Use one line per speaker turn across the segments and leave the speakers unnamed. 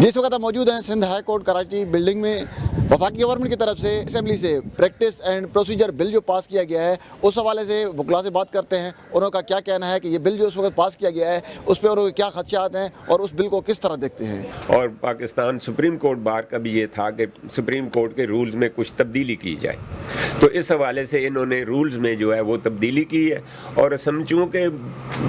जिस वक्त आप मौजूद हैं Sindh high court Karachi building में वफाकी गवर्नमेंट की तरफ से असेंबली से प्रैक्टिस एंड प्रोसीजर बिल जो पास किया गया है उस हवाले से वकला से बात करते हैं। उनका क्या कहना है कि ये बिल जो उस वक्त पास किया गया है उस पर उनके क्या खदशात हैं और उस बिल को किस तरह देखते हैं।
और पाकिस्तान सुप्रीम कोर्ट बार का भी ये था कि सुप्रीम कोर्ट के रूल्स में कुछ तब्दीली की जाए, तो इस हवाले से इन्होंने रूल्स में जो है वो तब्दीली की है। और समझूँ कि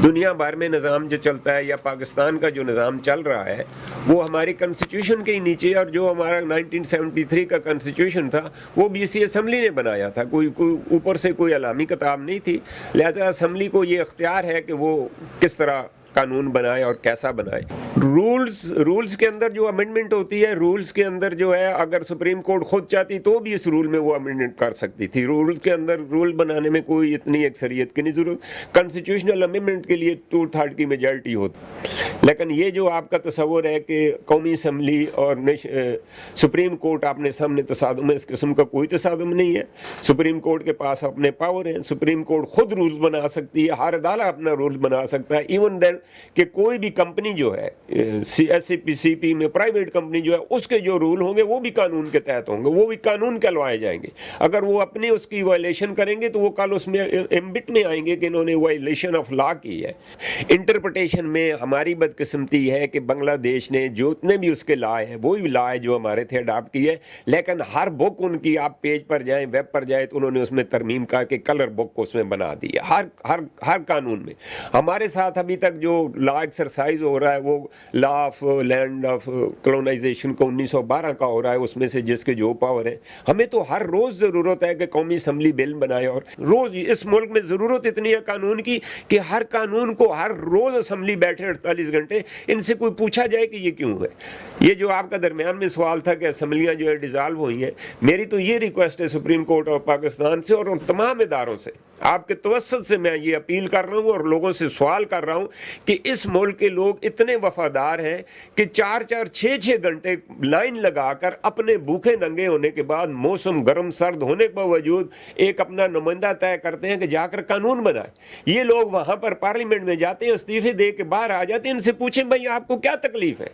दुनिया भर में निज़ाम जो चलता है या पाकिस्तान का जो निज़ाम चल रहा है वो हमारी कॉन्स्टिट्यूशन के ही नीचे, और जो हमारा 1973 का कॉन्स्टिट्यूशन था वो भी इसी असेंबली ने बनाया था, कोई ऊपर से कोई अलामी किताब नहीं थी। लिहाजा असेंबली को ये इख्तियार है कि वो किस तरह कानून बनाए और कैसा बनाए। रूल्स के अंदर जो अमेंडमेंट होती है, रूल्स के अंदर जो है अगर सुप्रीम कोर्ट खुद चाहती तो भी इस रूल में वो अमेंडमेंट कर सकती थी। रूल्स के अंदर रूल बनाने में कोई इतनी अक्सरियत की नहीं ज़रूरत। कॉन्स्टिट्यूशनल अमेंडमेंट के लिए 2/3 की मेजॉरिटी होती। लेकिन ये जो आपका तस्वुर है कि कौमी असम्बली और सुप्रीम कोर्ट आपने सामने तसादुम है, इस किस्म का कोई तसादुम नहीं है। सुप्रीम कोर्ट के पास अपने पावर हैं, सुप्रीम कोर्ट खुद रूल्स बना सकती है, हर अदालत अपना रूल बना सकता है। इवन देन कि कोई भी कंपनी जो है SCP में प्राइवेट कंपनी जो है उसके जो रूल होंगे वो भी कानून के तहत होंगे, वो भी कानून कहलवाए जाएंगे। अगर वो अपनी उसकी वायलेशन करेंगे तो वो कल उसमें एम्बिट में आएंगे कि इन्होंने वायलेशन ऑफ लॉ की है। इंटरप्रिटेशन में हमारी बदकिस्मती है कि बांग्लादेश ने जो इतने भी उसके लॉ हैं वो ही लॉ है जो हमारे थे अडॉप्ट की है, लेकिन हर बुक उनकी आप पेज पर जाएं, वेब पर जाएं तो उन्होंने उसमें तरमीम करके कलर बुक को उसमें बना दी है। हर कानून में हमारे साथ अभी तक जो लॉ एक्सरसाइज हो रहा है वो law of land of colonisation को 1912 का हो रहा है, उसमें से जिसके जो पावर है। हमें तो हर रोज़ ज़रूरत है कि कौमी असम्बली बिल बनाए, और रोज़ इस मुल्क में ज़रूरत इतनी है कानून की कि हर कानून को हर रोज़ असम्बली बैठे 48 घंटे इनसे कोई पूछा जाए कि ये क्यों है। ये जो आपका दरमियान में सवाल था कि असम्बलियाँ जो है डिज़ाल्व हुई हैं, मेरी तो ये रिक्वेस्ट है सुप्रीम कोर्ट ऑफ पाकिस्तान से और उन तमाम इदारों से, आपके तवस्सुत से मैं ये अपील कर रहा हूँ और लोगों से सवाल कर रहा हूँ कि इस मुल्क के लोग इतने वफादार हैं कि 4-4, 6-6 घंटे लाइन लगाकर अपने भूखे नंगे होने के बाद मौसम गर्म सर्द होने के बावजूद एक अपना नुमाइंदा तय करते हैं कि जाकर कानून बनाए। ये लोग वहाँ पर पार्लियामेंट में जाते हैं, इस्तीफे दे के बाहर आ जाते हैं, इनसे पूछें भाई आपको क्या तकलीफ है,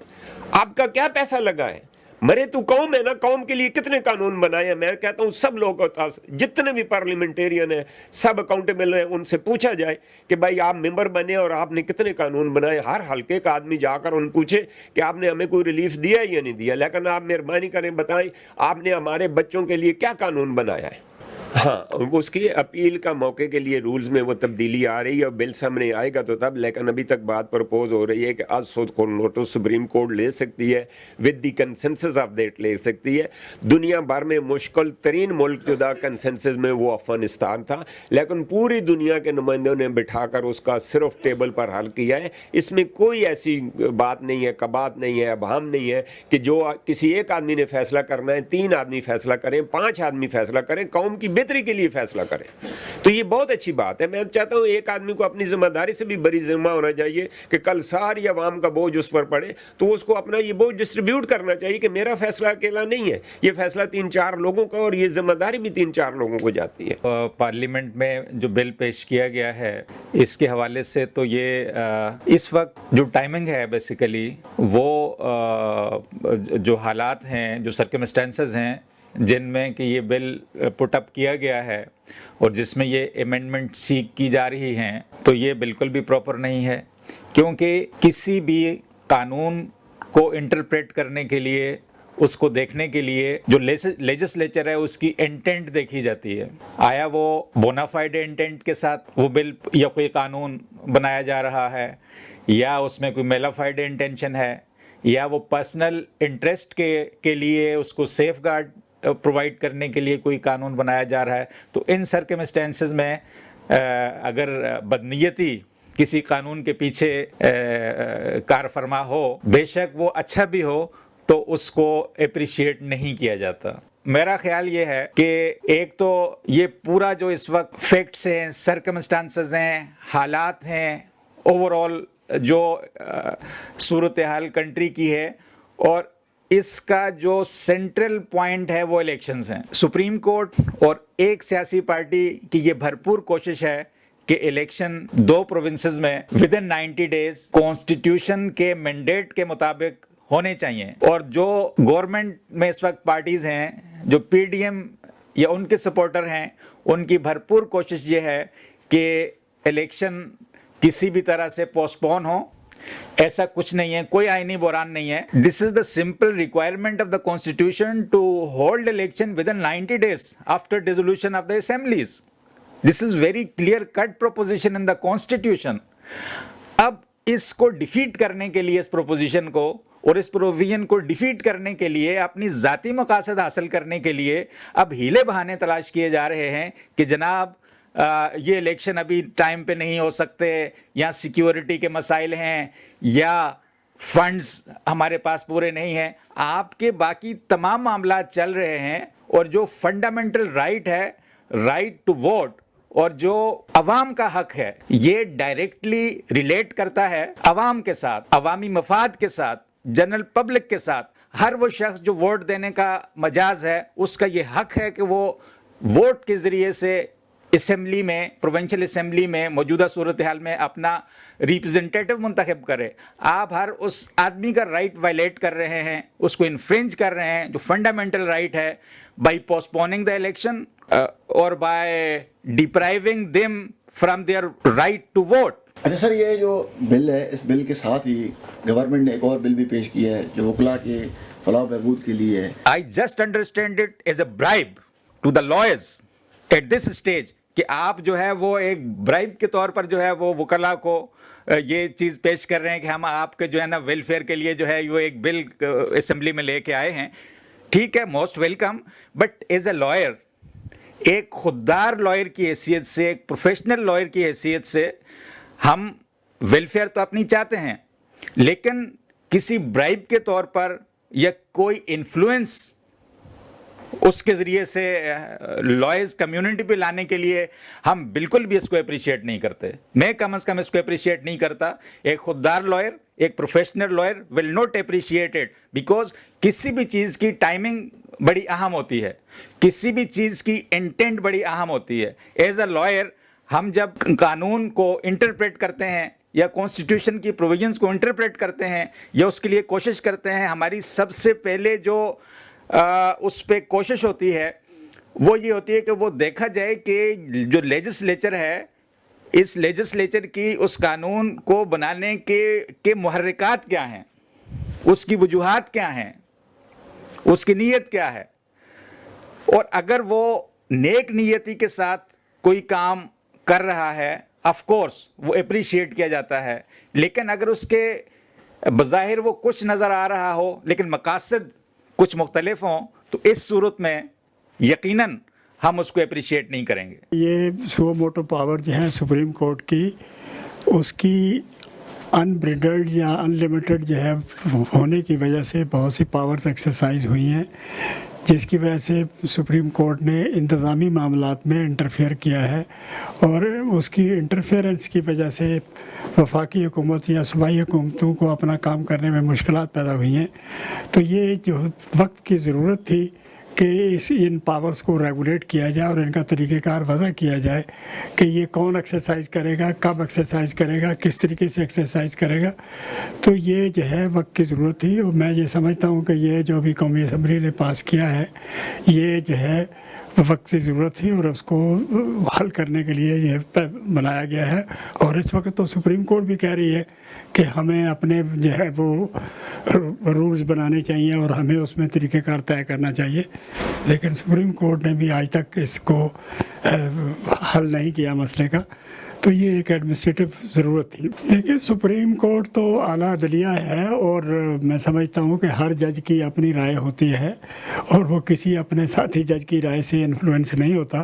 आपका क्या पैसा लगा है, मरे तो कौम है ना, कौम के लिए कितने कानून बनाए हैं। मैं कहता हूँ सब लोगों का, जितने भी पार्लियामेंटेरियन हैं सब अकाउंटेबल हैं, उनसे पूछा जाए कि भाई आप मेंबर बने और आपने कितने कानून बनाए। हर हल्के का आदमी जाकर उन पूछे कि आपने हमें कोई रिलीफ दिया या नहीं दिया, लेकिन आप मेहरबानी करें बताएं आपने हमारे बच्चों के लिए क्या कानून बनाया है। हाँ, उसकी अपील का मौके के लिए रूल्स में वो तब्दीली आ रही है और बिल सामने आएगा तो तब, लेकिन अभी तक बात प्रपोज हो रही है कि आज खुद को नोटिस सुप्रीम कोर्ट ले सकती है, with the consensus of that ले सकती है। दुनिया भर में मुश्किल तरीन मुल्क जुदा कंसेंसस में वो अफगानिस्तान था, लेकिन पूरी दुनिया के नुमाइंदों ने बिठाकर उसका सिर्फ टेबल पर हल किया है। इसमें कोई ऐसी बात नहीं है, कबात नहीं है, अबहम नहीं है कि जो किसी एक आदमी ने फैसला करना है 3 आदमी फैसला करें, 5 आदमी फैसला करें, कौम की बेहतरी के लिए फैसला करें। तो ये बहुत अच्छी बात है। मैं चाहता हूं एक आदमी को अपनी जिम्मेदारी से भी बड़ी जिम्मा होना चाहिए कि कल सारी अवाम का बोझ उस पर पड़े तो उसको अपना ये बोझ डिस्ट्रीब्यूट करना चाहिए कि मेरा फैसला अकेला नहीं है, ये फैसला 3-4 लोगों का और ये जिम्मेदारी भी 3-4 लोगों को जाती है।
पार्लियामेंट में जो बिल पेश किया गया है इसके हवाले से तो ये इस वक्त जो टाइमिंग है बेसिकली वो जो हालात हैं, जो सर्कमस्टेंसेस हैं जिनमें कि ये बिल पुट अप किया गया है और जिसमें ये अमेंडमेंट सीख की जा रही हैं, तो ये बिल्कुल भी प्रॉपर नहीं है। क्योंकि किसी भी कानून को इंटरप्रेट करने के लिए, उसको देखने के लिए जो लेजिस्लेचर है उसकी इंटेंट देखी जाती है। आया वो बोनाफाइड इंटेंट के साथ वो बिल या कोई कानून बनाया जा रहा है, या उसमें कोई मेलाफाइड इंटेंशन है, या वो पर्सनल इंटरेस्ट के लिए उसको सेफ गार्ड प्रोवाइड करने के लिए कोई कानून बनाया जा रहा है। तो इन सर्कमस्टेंसेस में अगर बदनीयती किसी कानून के पीछे कार फरमा हो, बेशक वो अच्छा भी हो, तो उसको अप्रिशिएट नहीं किया जाता। मेरा ख्याल ये है कि एक तो ये पूरा जो इस वक्त फैक्ट्स हैं, सर्कमस्टांसेस हैं, हालात हैं, ओवरऑल जो सूरत हाल कंट्री की है, और इसका जो सेंट्रल पॉइंट है वो इलेक्शंस हैं। सुप्रीम कोर्ट और एक सियासी पार्टी की ये भरपूर कोशिश है कि इलेक्शन 2 प्रोविंसेस में विद इन 90 डेज कॉन्स्टिट्यूशन के मैंडेट के मुताबिक ہونے چاہیے. اور جو گورنمنٹ میں اس وقت پارٹیز ہیں جو پی ڈی ایم یا ان کے سپورٹر ہیں, ان کی بھرپور کوشش یہ ہے کہ الیکشن کسی بھی طرح سے پوسٹ پون ہو. ایسا کچھ نہیں ہے, کوئی آئینی بحران نہیں ہے. This is the simple requirement of the constitution to hold election within 90 days after dissolution of the assemblies. This is very clear cut proposition in the constitution. اب اس کو ڈیفیٹ کرنے کے لیے, اس پروپوزیشن کو اور اس پروویژن کو defeat کرنے کے لیے, اپنی ذاتی مقاصد حاصل کرنے کے لیے اب ہیلے بہانے تلاش کیے جا رہے ہیں کہ جناب یہ الیکشن ابھی ٹائم پہ نہیں ہو سکتے, یا سیکیورٹی کے مسائل ہیں, یا فنڈز ہمارے پاس پورے نہیں ہیں. آپ کے باقی تمام معاملات چل رہے ہیں, اور جو فنڈامنٹل رائٹ ہے, رائٹ ٹو ووٹ, اور جو عوام کا حق ہے, یہ ڈائریکٹلی ریلیٹ کرتا ہے عوام کے ساتھ, عوامی مفاد کے ساتھ, جنرل پبلک کے ساتھ. ہر وہ شخص جو ووٹ دینے کا مجاز ہے, اس کا یہ حق ہے کہ وہ ووٹ کے ذریعے سے اسمبلی میں, پروونشل اسمبلی میں موجودہ صورتحال میں اپنا ریپرزنٹیٹو منتخب کرے. آپ ہر اس آدمی کا رائٹ وائلیٹ کر رہے ہیں, اس کو انفرنج کر رہے ہیں, جو فنڈامنٹل رائٹ ہے, by postponing the election اور by depriving them from their right to vote.
اچھا سر, یہ جو بل ہے, اس بل کے ساتھ ہی گورنمنٹ نے ایک اور بل بھی پیش کیا ہے جو وکلا کے فلاح و بہبود کے لیے ہے.
I just understand it as a bribe to the lawyers at this stage, کہ آپ جو ہے وہ ایک برائب کے طور پر جو ہے وہ وکلا کو یہ چیز پیش کر رہے ہیں کہ ہم آپ کے جو ہے نا ویلفیئر کے لیے جو ہے وہ ایک بل اسمبلی میں لے کے آئے ہیں. ٹھیک ہے, most welcome, but as a lawyer, ایک خوددار لائر کی حیثیت سے, ایک پروفیشنل لائر کی حیثیت سے, ہم ویلفیئر تو اپنی چاہتے ہیں, لیکن کسی برائب کے طور پر یا کوئی انفلوئنس اس کے ذریعے سے لائرز کمیونٹی پہ لانے کے لیے ہم بالکل بھی اس کو اپریشیٹ نہیں کرتے. میں کم از کم اس کو اپریشیٹ نہیں کرتا. ایک خوددار لائر, ایک professional lawyer will not appreciate it, because کسی بھی چیز کی ٹائمنگ بڑی اہم ہوتی ہے, کسی بھی چیز کی انٹینٹ بڑی اہم ہوتی ہے. ایز اے لائر ہم جب قانون کو انٹرپریٹ کرتے ہیں یا کانسٹیٹیوشن کی پروویژنس کو انٹرپریٹ کرتے ہیں یا اس کے لیے کوشش کرتے ہیں, ہماری سب سے پہلے جو اس پہ کوشش ہوتی ہے وہ یہ ہوتی ہے کہ وہ دیکھا جائے کہ جو لیجسلیچر ہے, اس لیجسلیچر کی اس قانون کو بنانے کے محرکات کیا ہیں, اس کی وجوہات کیا ہیں, اس کی نیت کیا ہے. اور اگر وہ نیک نیتی کے ساتھ کوئی کام کر رہا ہے, آف کورس وہ اپریشیٹ کیا جاتا ہے. لیکن اگر اس کے بظاہر وہ کچھ نظر آ رہا ہو لیکن مقاصد کچھ مختلف ہوں, تو اس صورت میں یقیناً ہم اس کو اپریشیٹ نہیں کریں گے.
یہ سو موٹو پاور جو ہے سپریم کورٹ کی, اس کی انبریڈلڈ یا ان لمیٹڈ جو ہے ہونے کی وجہ سے بہت سی پاورز ایکسرسائز ہوئی ہیں, جس کی وجہ سے سپریم کورٹ نے انتظامی معاملات میں انٹرفیئر کیا ہے, اور اس کی انٹرفیئرنس کی وجہ سے وفاقی حکومت یا صوبائی حکومتوں کو اپنا کام کرنے میں مشکلات پیدا ہوئی ہیں. تو یہ جو وقت کی ضرورت تھی کہ ان پاورز کو ریگولیٹ کیا جائے اور ان کا طریقہ کار وضع کیا جائے کہ یہ کون ایکسرسائز کرے گا, کب ایکسرسائز کرے گا, کس طریقے سے ایکسرسائز کرے گا. تو یہ جو ہے وقت کی ضرورت تھی, اور میں یہ سمجھتا ہوں کہ یہ جو ابھی قومی اسمبلی نے پاس کیا ہے یہ جو ہے وقت کی ضرورت تھی, اور اس کو حل کرنے کے لیے یہ بنایا گیا ہے. اور اس وقت تو سپریم کورٹ بھی کہہ رہی ہے کہ ہمیں اپنے جو ہے وہ رولز بنانے چاہیے اور ہمیں اس میں طریقہ کار طے کرنا چاہیے, لیکن سپریم کورٹ نے بھی آج تک اس کو حل نہیں کیا مسئلے کا. تو یہ ایک ایڈمنسٹریٹو ضرورت تھی. دیکھیے, سپریم کورٹ تو اعلیٰ عدلیہ ہے, اور میں سمجھتا ہوں کہ ہر جج کی اپنی رائے ہوتی ہے, اور وہ کسی اپنے ساتھی جج کی رائے سے انفلوئنس نہیں ہوتا.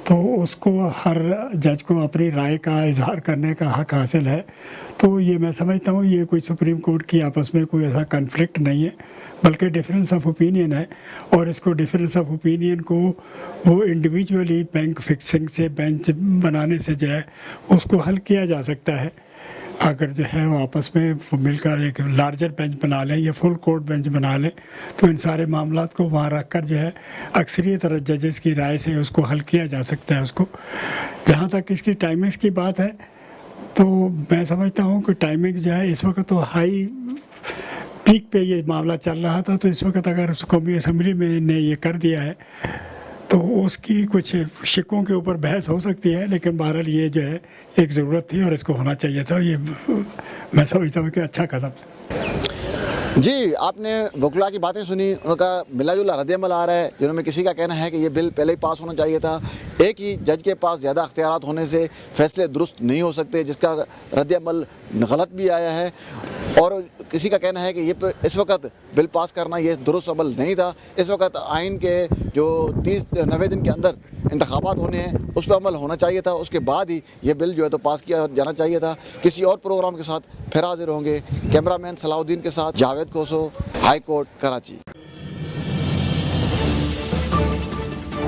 تو اس کو ہر جج کو اپنی رائے کا اظہار کرنے کا حق حاصل ہے. تو یہ میں سمجھتا ہوں یہ کوئی سپریم کورٹ کی آپس میں کوئی ایسا کنفلکٹ نہیں ہے, بلکہ ڈفرینس آف اوپینین ہے, اور اس کو ڈفرینس آف اوپینین کو وہ انڈیویجولی بینک فکسنگ سے, بینچ بنانے سے جو ہے اس کو حل کیا جا سکتا ہے. اگر جو ہے وہ آپس میں مل کر ایک لارجر بینچ بنا لیں یا فل کورٹ بینچ بنا لیں, تو ان سارے معاملات کو وہاں رکھ کر جو ہے اکثریت ججز کی رائے سے اس کو حل کیا جا سکتا ہے. اس کو جہاں تک اس کی ٹائمنگس کی بات ہے, تو میں سمجھتا ہوں کہ ٹائمنگ جو ہے اس وقت تو ہائی पीक पे ये मामला चल रहा था, तो इस वक्त अगर कौमी असम्बली में ने ये कर दिया है तो उसकी कुछ शिकों के ऊपर बहस हो सकती है, लेकिन बहरहाल ये जो है एक ज़रूरत थी और इसको होना चाहिए था। ये मैं समझता हूँ कि अच्छा कदम।
जी, आपने वकला की बातें सुनी, उनका मिला जुला रद्द-ए-अमल आ रहा है, जिनमें किसी का कहना है कि ये बिल पहले ही पास होना चाहिए था, एक ही जज के पास ज़्यादा अख्तियारात होने से फैसले दुरुस्त नहीं हो सकते, जिसका रद्द-ए-अमल गलत भी आया है, और किसी का कहना है कि ये इस वक्त बिल पास करना ये दुरुस्त अमल नहीं था। इस वक्त आइन के जो 90 दिन के अंदर इंतखाबात होने हैं उस पर अमल होना चाहिए था, उसके बाद ही ये बिल जो है तो पास किया जाना चाहिए था। किसी और प्रोग्राम के साथ फिर हाजिर होंगे। कैमरामैन सलाउद्दीन के साथ जावेद खोसो, हाई कोर्ट, कराची।